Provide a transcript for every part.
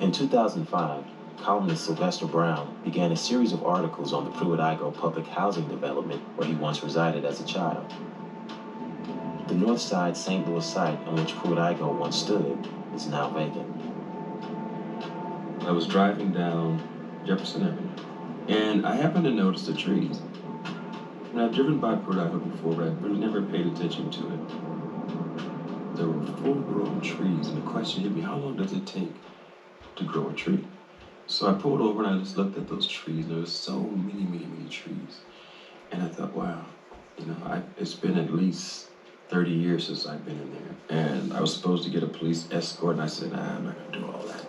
In 2005, columnist Sylvester Brown began a series of articles on the Pruitt public housing development where he once resided as a child. The north side St. Louis site on which Pruitt once stood is now vacant. I was driving down Jefferson Avenue, and I happened to notice the trees. And I've driven by Pruitt before, but I really never paid attention to it. There were full-grown trees, and the question hit me, how long does it take to grow a tree? So I pulled over and I just looked at those trees. There were so many trees. And I thought, wow, it's been at least 30 years since I've been in there. And I was supposed to get a police escort, and I said, nah, I'm not gonna do all that.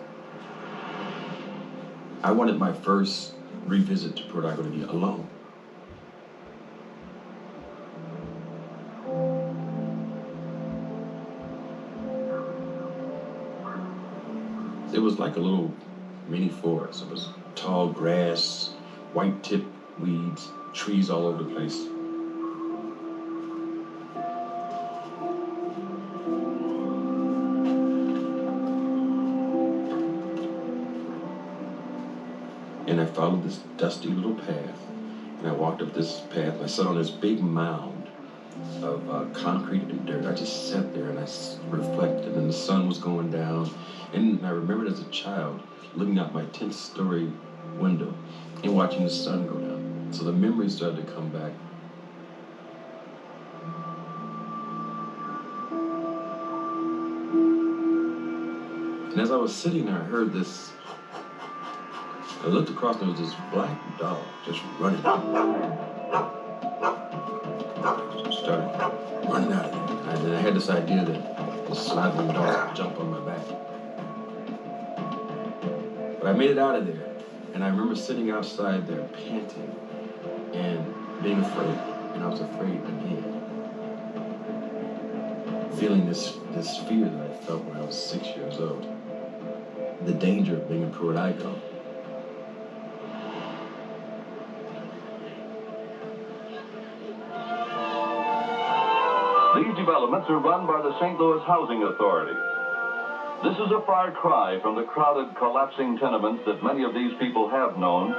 I wanted my first revisit to Pruitt to be alone. It was like a little mini forest. It was tall grass, white tip weeds, trees all over the place. And I followed this dusty little path, and I walked up this path, and I sat on this big mound of concrete and dirt. I just sat there and I reflected, and the sun was going down. And I remembered as a child looking out my 10th story window and watching the sun go down. So the memories started to come back. And as I was sitting there, I heard this. I looked across and there was this black dog just running. Started running out of there. And I had this idea that this slavering dog would jump on my back. But I made it out of there. And I remember sitting outside there panting and being afraid. And I was afraid again. Feeling this fear that I felt when I was 6 years old. The danger of being in Pruitt. These developments are run by the St. Louis Housing Authority. This is a far cry from the crowded, collapsing tenements that many of these people have known.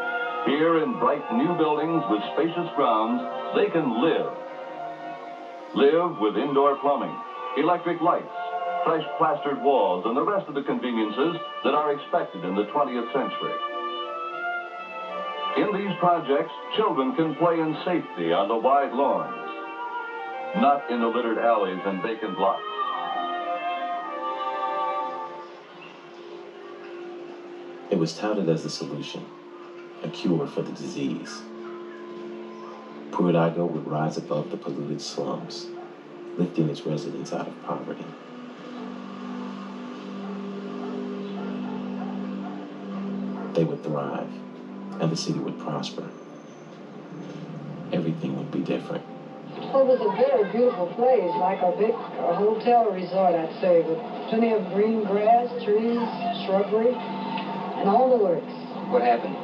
Here in bright new buildings with spacious grounds, they can live. Live with indoor plumbing, electric lights, fresh plastered walls, and the rest of the conveniences that are expected in the 20th century. In these projects, children can play in safety on the wide lawns, not in the littered alleys and vacant lots. It was touted as a solution, a cure for the disease. Pruitt would rise above the polluted slums, lifting its residents out of poverty. They would thrive, and the city would prosper. Everything would be different. Well, it was a very beautiful place, like a big hotel resort, I'd say, with plenty of green grass, trees, shrubbery, and all the works. What happened?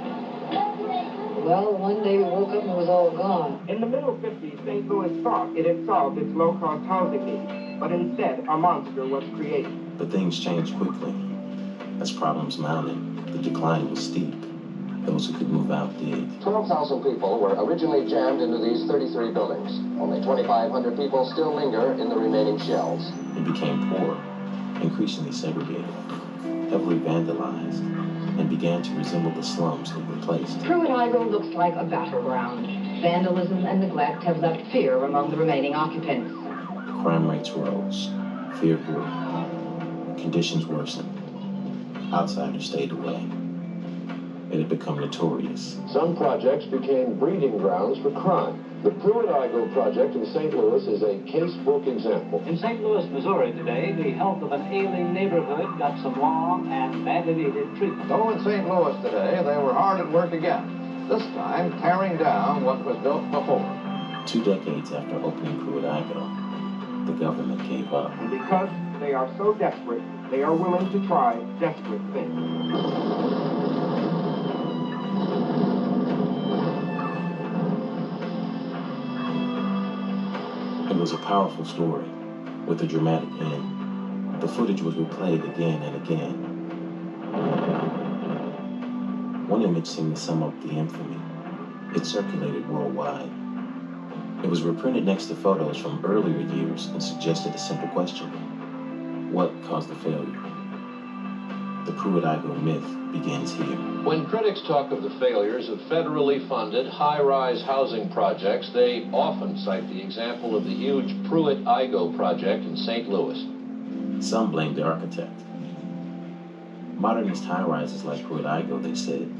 Well, one day we woke up and it was all gone. In the middle 50s, St. Louis thought it had solved its low-cost housing needs, but instead a monster was created. But things changed quickly. As problems mounted, the decline was steep. Those who could move out did. 12,000 people were originally jammed into these 33 buildings. Only 2,500 people still linger in the remaining shells. It became poor, increasingly segregated, heavily vandalized, and began to resemble the slums it replaced. Pruitt looks like a battleground. Vandalism and neglect have left fear among the remaining occupants. Crime rates rose, fear grew, conditions worsened, outsiders stayed away. It had become notorious. Some projects became breeding grounds for crime. The Pruitt project in St. Louis is a casebook example. In St. Louis, Missouri today, the health of an ailing neighborhood got some long and badly needed treatment. So in St. Louis today, they were hard at work again, this time tearing down what was built before. 2 decades after opening Pruitt, the government gave up. And because they are so desperate, they are willing to try desperate things. It was a powerful story, with a dramatic end. The footage was replayed again and again. One image seemed to sum up the infamy. It circulated worldwide. It was reprinted next to photos from earlier years and suggested a simple question. What caused the failure? The Pruitt-Igoe myth begins here. When critics talk of the failures of federally funded high-rise housing projects, they often cite the example of the huge Pruitt-Igoe project in St. Louis. Some blame the architect. Modernist high-rises like Pruitt-Igoe, they said,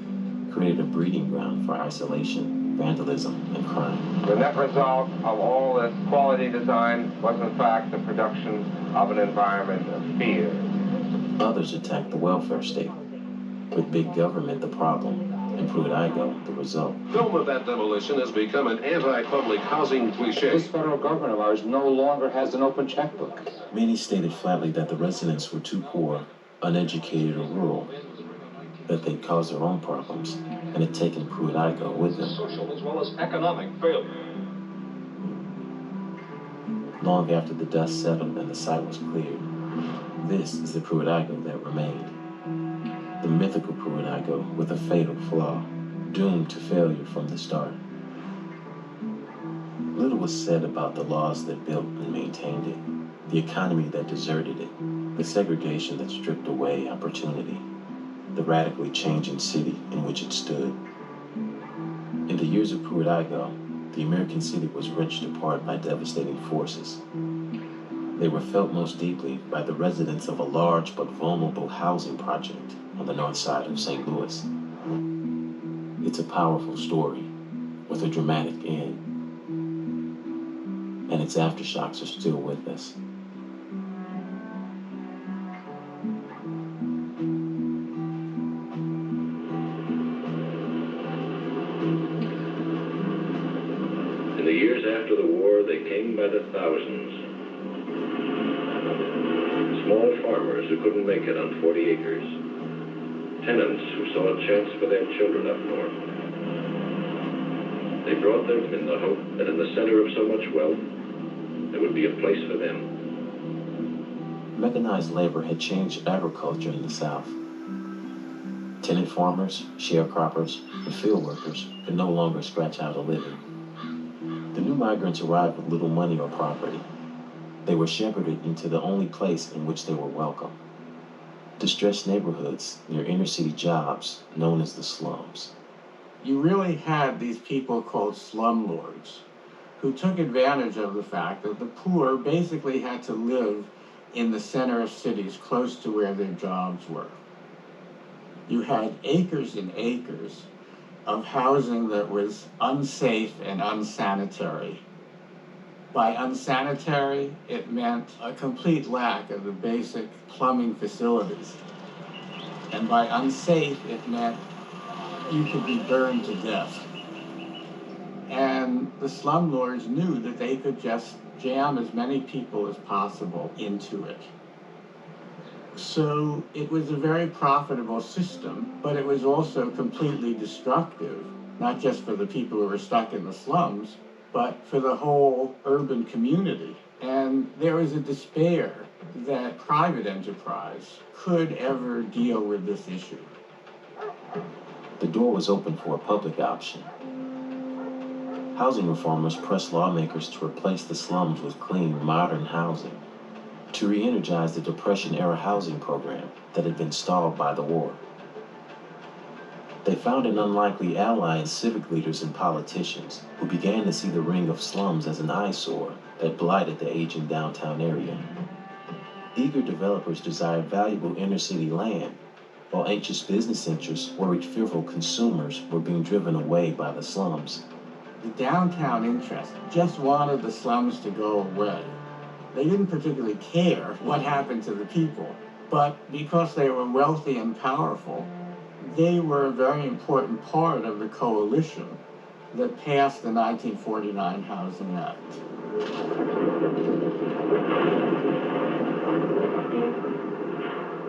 created a breeding ground for isolation, vandalism, and crime. The net result of all this quality design was in fact the production of an environment of fear. Others attacked the welfare state, with big government the problem, and Pruitt-Igoe the result. Film of that demolition has become an anti-public housing cliche. This federal government of ours no longer has an open checkbook. Many stated flatly that the residents were too poor, uneducated, or rural, that they'd caused their own problems, and had taken Pruitt-Igoe with them. Social as well as economic failure. Long after the dust settled and the site was cleared, this is the Pruitt-Igoe that remained. The mythical Pruitt-Igoe with a fatal flaw, doomed to failure from the start. Little was said about the laws that built and maintained it, the economy that deserted it, the segregation that stripped away opportunity, the radically changing city in which it stood. In the years of Pruitt-Igoe, the American city was wrenched apart by devastating forces. They were felt most deeply by the residents of a large but vulnerable housing project on the north side of St. Louis. It's a powerful story with a dramatic end, and its aftershocks are still with us. In the years after the war, they came by the thousands. Small farmers who couldn't make it on 40 acres. Tenants who saw a chance for their children up north. They brought them in the hope that in the center of so much wealth, there would be a place for them. Mechanized labor had changed agriculture in the South. Tenant farmers, sharecroppers, and field workers could no longer scratch out a living. The new migrants arrived with little money or property. They were shepherded into the only place in which they were welcome. Distressed neighborhoods near inner-city jobs known as the slums. You really had these people called slumlords who took advantage of the fact that the poor basically had to live in the center of cities close to where their jobs were. You had acres and acres of housing that was unsafe and unsanitary. By unsanitary, it meant a complete lack of the basic plumbing facilities. And by unsafe, it meant you could be burned to death. And the slumlords knew that they could just jam as many people as possible into it. So it was a very profitable system, but it was also completely destructive, not just for the people who were stuck in the slums, but for the whole urban community. And there was a despair that private enterprise could ever deal with this issue. The door was open for a public option. Housing reformers pressed lawmakers to replace the slums with clean, modern housing, to re-energize the Depression-era housing program that had been stalled by the war. They found an unlikely ally in civic leaders and politicians who began to see the ring of slums as an eyesore that blighted the aging downtown area. Eager developers desired valuable inner-city land, while anxious business interests worried fearful consumers were being driven away by the slums. The downtown interest just wanted the slums to go away. They didn't particularly care what happened to the people, but because they were wealthy and powerful, they were a very important part of the coalition that passed the 1949 Housing Act.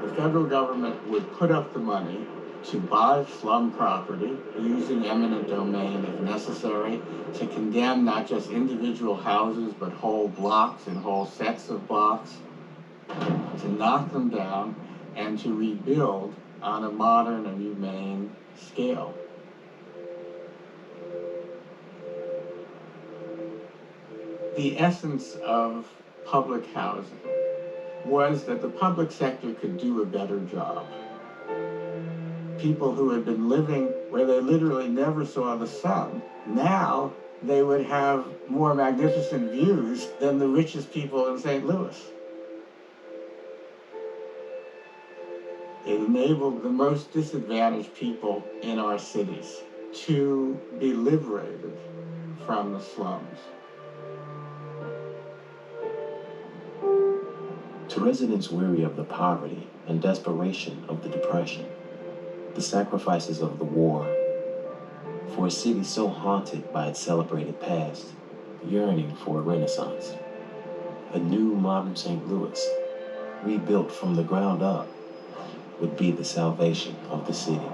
The federal government would put up the money to buy slum property, using eminent domain if necessary, to condemn not just individual houses, but whole blocks and whole sets of blocks, to knock them down, and to rebuild on a modern and humane scale. The essence of public housing was that the public sector could do a better job. People who had been living where they literally never saw the sun, now they would have more magnificent views than the richest people in St. Louis. It enabled the most disadvantaged people in our cities to be liberated from the slums. To residents weary of the poverty and desperation of the Depression, the sacrifices of the war, for a city so haunted by its celebrated past, yearning for a renaissance, a new modern St. Louis, rebuilt from the ground up, would be the salvation of the city.